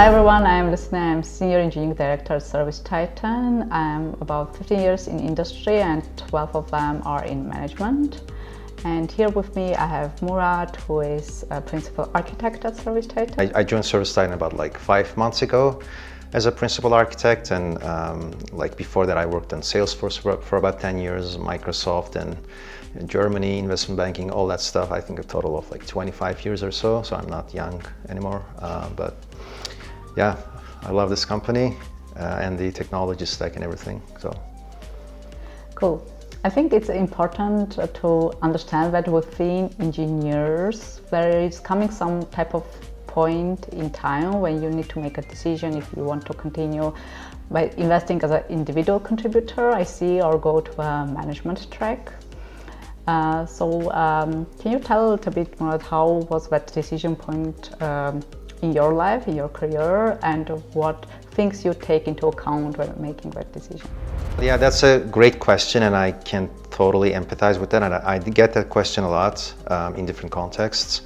Hi everyone, I'm Lusine. I'm Senior Engineering Director at ServiceTitan. I'm about 15 years in industry and 12 of them are in management. And here with me I have Murat, who is a Principal Architect at ServiceTitan. I joined ServiceTitan about 5 months ago as a Principal Architect, and before that I worked on Salesforce for about 10 years, Microsoft and Germany, investment banking, all that stuff. I think a total of 25 years or so, so I'm not young anymore. But yeah, I love this company and the technology stack and everything. So cool. I think it's important to understand that within engineers there is coming some type of point in time when you need to make a decision if you want to continue by investing as an individual contributor, I see, or go to a management track. Can you tell a little bit more about how was that decision point in your life, in your career, and what things you take into account when making that decision? Yeah, that's a great question, and I can totally empathize with that. And I get that question a lot in different contexts.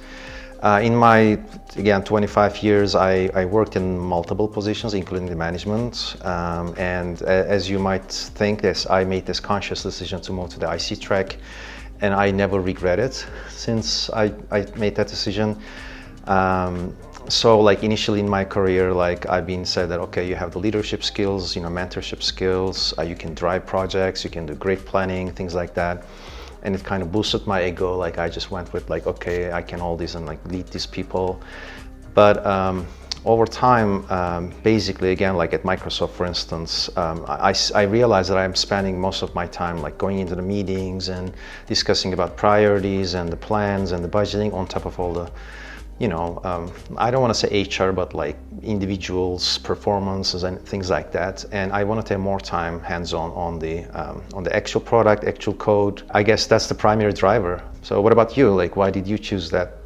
In my, again, 25 years, I worked in multiple positions, including the management. And as you might think, yes, I made this conscious decision to move to the IC track, and I never regret it since I made that decision. So initially in my career, I've been said that, okay, you have the leadership skills, mentorship skills, you can drive projects, you can do great planning, things like that. And it kind of boosted my ego. I just went with okay, I can all this and lead these people. But over time, basically, again, at Microsoft, for instance, I realized that I'm spending most of my time going into the meetings and discussing about priorities and the plans and the budgeting on top of all the I don't want to say HR, but individuals' performances and things like that. And I want to take more time hands-on on the actual product, actual code. I guess that's the primary driver. So what about you? Why did you choose that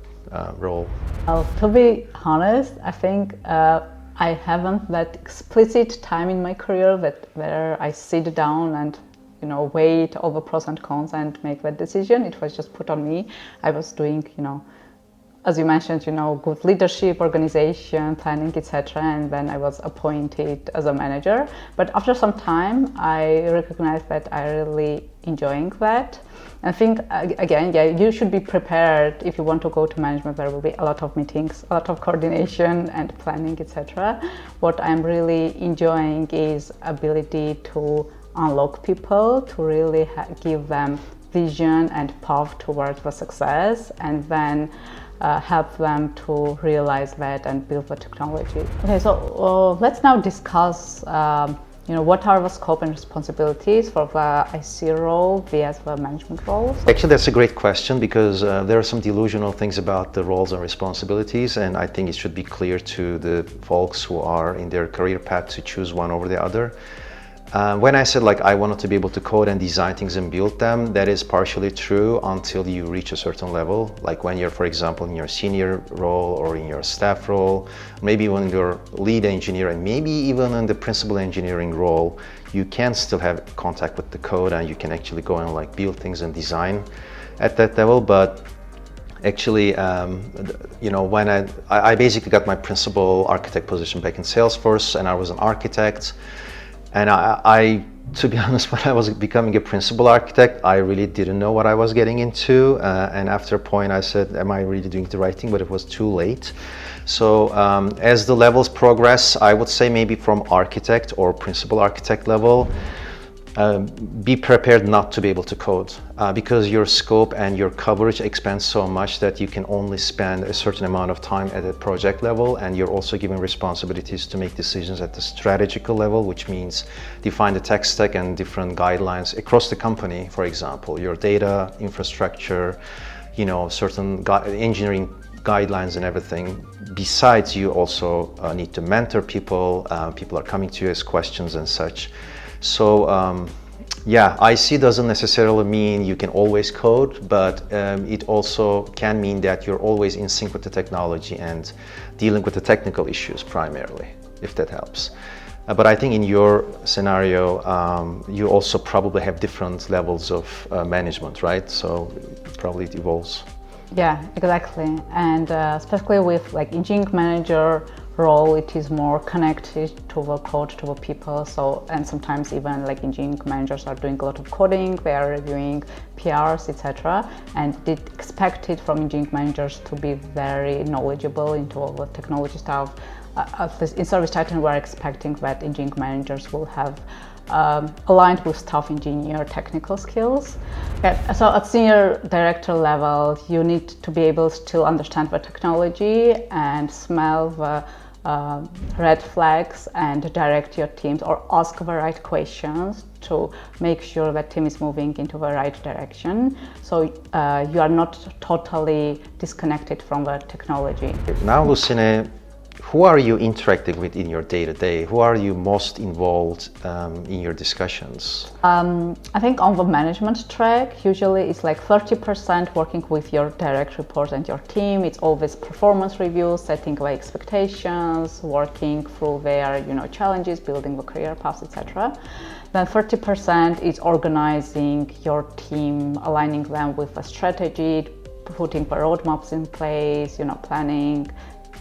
role? Well, to be honest, I think I haven't that explicit time in my career where I sit down and weigh all the pros and cons and make that decision. It was just put on me. I was doing, as you mentioned, good leadership, organization, planning, etc. And then I was appointed as a manager. But after some time, I recognized that I really enjoying that. I think, again, yeah, you should be prepared if you want to go to management. There will be a lot of meetings, a lot of coordination and planning, etc. What I'm really enjoying is ability to unlock people, to really give them vision and path towards the success, and then help them to realize that and build the technology. Okay, so let's now discuss what are the scope and responsibilities for the IC role vs the management roles? Actually, that's a great question, because there are some delusional things about the roles and responsibilities, and I think it should be clear to the folks who are in their career path to choose one over the other. When I said I wanted to be able to code and design things and build them, that is partially true until you reach a certain level. When you're, for example, in your senior role or in your staff role, maybe when you're lead engineer and maybe even in the principal engineering role, you can still have contact with the code and you can actually go and build things and design at that level. But actually, when I basically got my principal architect position back in Salesforce, and I was an architect. And I, to be honest, when I was becoming a principal architect, I really didn't know what I was getting into. And after a point, I said, am I really doing the right thing? But it was too late. So as the levels progress, I would say maybe from architect or principal architect level, be prepared not to be able to code because your scope and your coverage expands so much that you can only spend a certain amount of time at a project level, and you're also given responsibilities to make decisions at the strategical level, which means define the tech stack and different guidelines across the company. For example, your data infrastructure, certain engineering guidelines and everything. Besides, you also need to mentor people. People are coming to you as questions and such. So yeah, IC doesn't necessarily mean you can always code, but it also can mean that you're always in sync with the technology and dealing with the technical issues primarily, if that helps. But I think in your scenario, you also probably have different levels of management, right? So probably it evolves. Yeah, exactly. And especially with like engineering manager role, it is more connected to the code, to the people. So, and sometimes even like engineering managers are doing a lot of coding, they are reviewing PRs, etc. And it expected from engineering managers to be very knowledgeable into all the technology stuff. At least in ServiceTitan, we're expecting that engineering managers will have aligned with staff engineer technical skills. Yeah, so at senior director level, you need to be able to understand the technology and smell the red flags and direct your teams or ask the right questions to make sure that team is moving into the right direction. So you are not totally disconnected from the technology. Now, Lusine, who are you interacting with in your day-to-day? Who are you most involved in your discussions? I think on the management track, usually it's like 30% working with your direct reports and your team. It's always performance reviews, setting the expectations, working through their challenges, building the career paths, etc. Then 30% is organizing your team, aligning them with a strategy, putting the roadmaps in place, planning.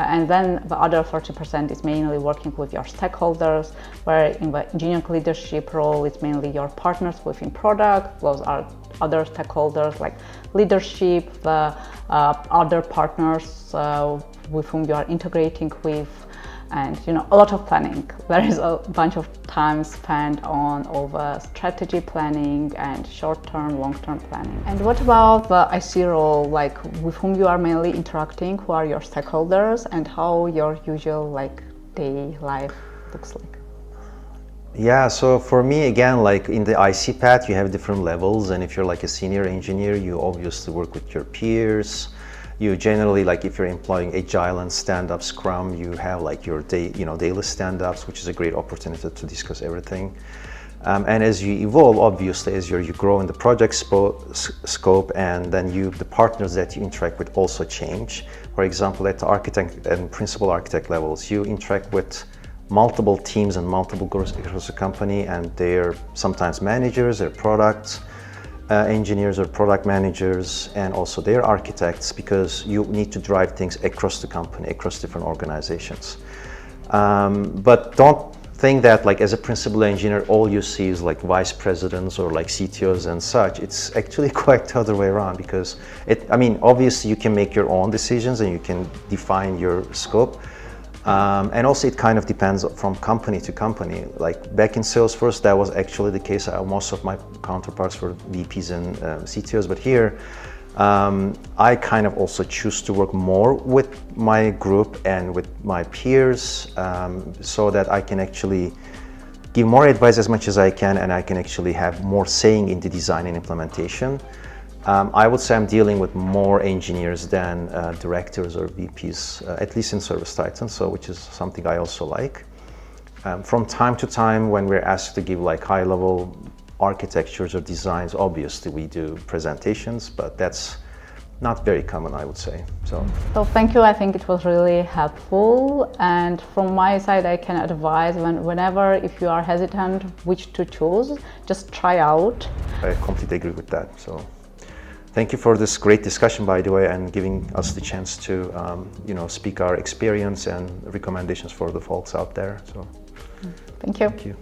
And then the other 40% is mainly working with your stakeholders, where in the engineering leadership role, it's mainly your partners within product. Those are other stakeholders like leadership, the other partners with whom you are integrating with, and a lot of planning. There is a bunch of time spent on all the strategy planning and short-term, long-term planning. And what about the IC role, like with whom you are mainly interacting, who are your stakeholders, and how your usual day life looks like? Yeah, so for me, again, like in the IC path, you have different levels, and if you're like a senior engineer, you obviously work with your peers. You generally, like if you're employing Agile and stand-up Scrum, you have like your daily stand-ups, which is a great opportunity to discuss everything. And as you evolve, obviously, as you grow in the project scope, and then the partners that you interact with also change. For example, at the architect and principal architect levels, you interact with multiple teams and multiple groups across the company, and they're sometimes managers, they're products. Engineers or product managers, and also their architects, because you need to drive things across the company, across different organizations. But don't think that like as a principal engineer, all you see is like vice presidents or like CTOs and such. It's actually quite the other way around, because obviously you can make your own decisions and you can define your scope. And also it kind of depends from company to company. Like back in Salesforce, that was actually the case. Most of my counterparts were VPs and CTOs, but here I kind of also choose to work more with my group and with my peers, so that I can actually give more advice as much as I can, and I can actually have more saying in the design and implementation. I would say I'm dealing with more engineers than directors or VPs, at least in ServiceTitan, so which is something I also like. From time to time, when we're asked to give like high-level architectures or designs, obviously we do presentations, but that's not very common, I would say. So thank you. I think it was really helpful. And from my side, I can advise whenever, if you are hesitant which to choose, just try out. I completely agree with that. So thank you for this great discussion, by the way, and giving us the chance to speak our experience and recommendations for the folks out there. So thank you. Thank you.